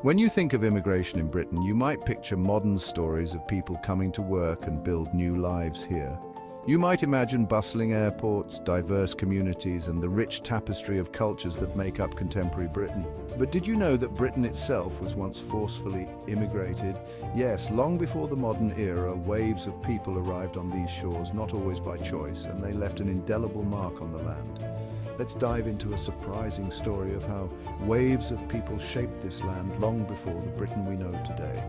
When you think of immigration in Britain, you might picture modern stories of people coming to work and build new lives here. You might imagine bustling airports, diverse communities, and the rich tapestry of cultures that make up contemporary Britain. But did you know that Britain itself was once forcefully immigrated? Yes, long before the modern era, waves of people arrived on these shores, not always by choice, and they left an indelible mark on the land. Let's dive into a surprising story of how waves of people shaped this land long before the Britain we know today.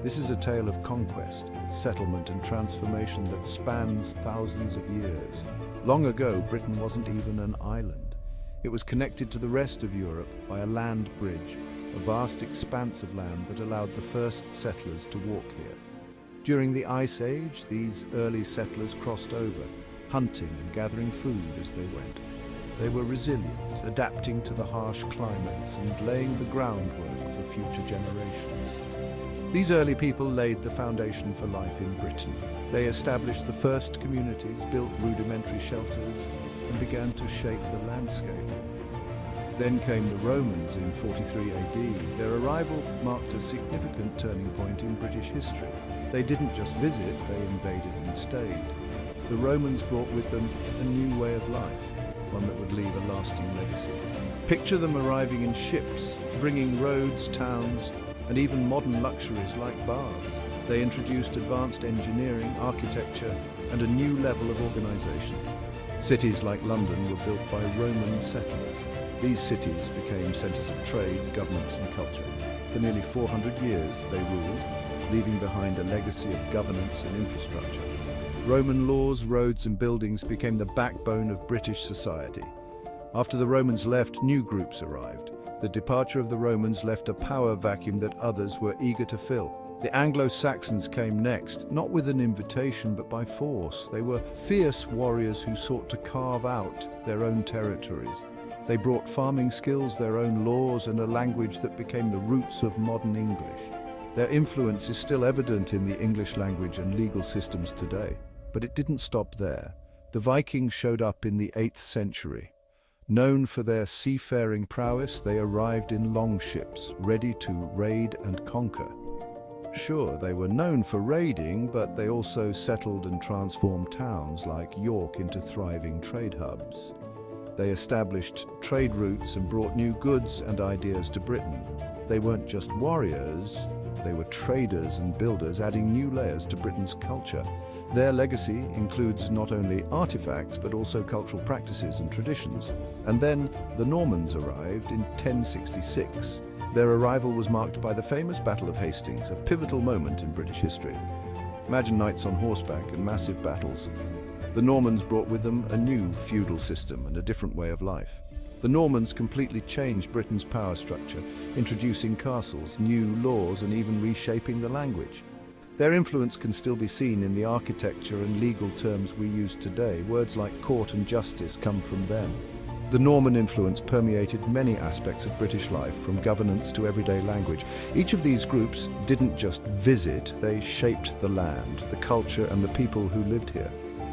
This is a tale of conquest, settlement and transformation that spans thousands of years. Long ago, Britain wasn't even an island. It was connected to the rest of Europe by a land bridge, a vast expanse of land that allowed the first settlers to walk here. During the Ice Age, these early settlers crossed over, hunting and gathering food as they went. They were resilient, adapting to the harsh climates and laying the groundwork for future generations. These early people laid the foundation for life in Britain. They established the first communities, built rudimentary shelters, and began to shape the landscape. Then came the Romans in 43 AD. Their arrival marked a significant turning point in British history. They didn't just visit, they invaded and stayed. The Romans brought with them a new way of life, one that would leave a lasting legacy. Picture them arriving in ships, bringing roads, towns, and even modern luxuries like baths. They introduced advanced engineering, architecture, and a new level of organization. Cities like London were built by Roman settlers. These cities became centers of trade, governance, and culture. For nearly 400 years, they ruled, leaving behind a legacy of governance and infrastructure. Roman laws, roads, and buildings became the backbone of British society. After the Romans left, new groups arrived. The departure of the Romans left a power vacuum that others were eager to fill. The Anglo-Saxons came next, not with an invitation but by force. They were fierce warriors who sought to carve out their own territories. They brought farming skills, their own laws, and a language that became the roots of modern English. Their influence is still evident in the English language and legal systems today. But it didn't stop there. The Vikings showed up in the 8th century. Known for their seafaring prowess, they arrived in longships, ready to raid and conquer. Sure, they were known for raiding, but they also settled and transformed towns like York into thriving trade hubs. They established trade routes and brought new goods and ideas to Britain. They weren't just warriors, they were traders and builders, adding new layers to Britain's culture. Their legacy includes not only artifacts, but also cultural practices and traditions. And then the Normans arrived in 1066. Their arrival was marked by the famous Battle of Hastings, a pivotal moment in British history. Imagine knights on horseback and massive battles. The Normans brought with them a new feudal system and a different way of life. The Normans completely changed Britain's power structure, introducing castles, new laws, and even reshaping the language. Their influence can still be seen in the architecture and legal terms we use today. Words like court and justice come from them. The Norman influence permeated many aspects of British life, from governance to everyday language. Each of these groups didn't just visit, they shaped the land, the culture, and the people who lived here.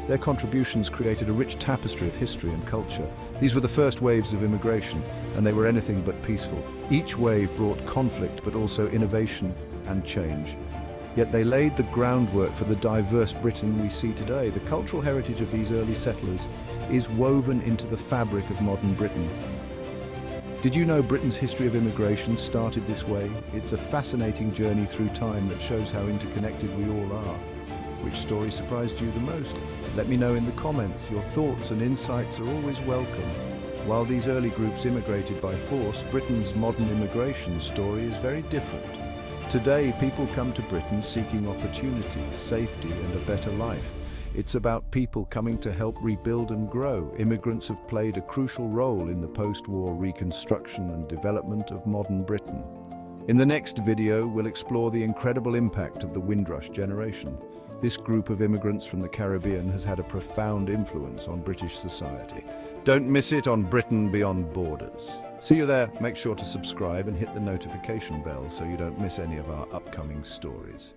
Their contributions created a rich tapestry of history and culture. These were the first waves of immigration, and they were anything but peaceful. Each wave brought conflict, but also innovation and change. Yet they laid the groundwork for the diverse Britain we see today. The cultural heritage of these early settlers is woven into the fabric of modern Britain. Did you know Britain's history of immigration started this way? It's a fascinating journey through time that shows how interconnected we all are. Which story surprised you the most? Let me know in the comments. Your thoughts and insights are always welcome. While these early groups immigrated by force, Britain's modern immigration story is very different. Today, people come to Britain seeking opportunity, safety, and a better life. It's about people coming to help rebuild and grow. Immigrants have played a crucial role in the post-war reconstruction and development of modern Britain. In the next video, we'll explore the incredible impact of the Windrush generation. This group of immigrants from the Caribbean has had a profound influence on British society. Don't miss it on Britain Beyond Borders. See you there. Make sure to subscribe and hit the notification bell so you don't miss any of our upcoming stories.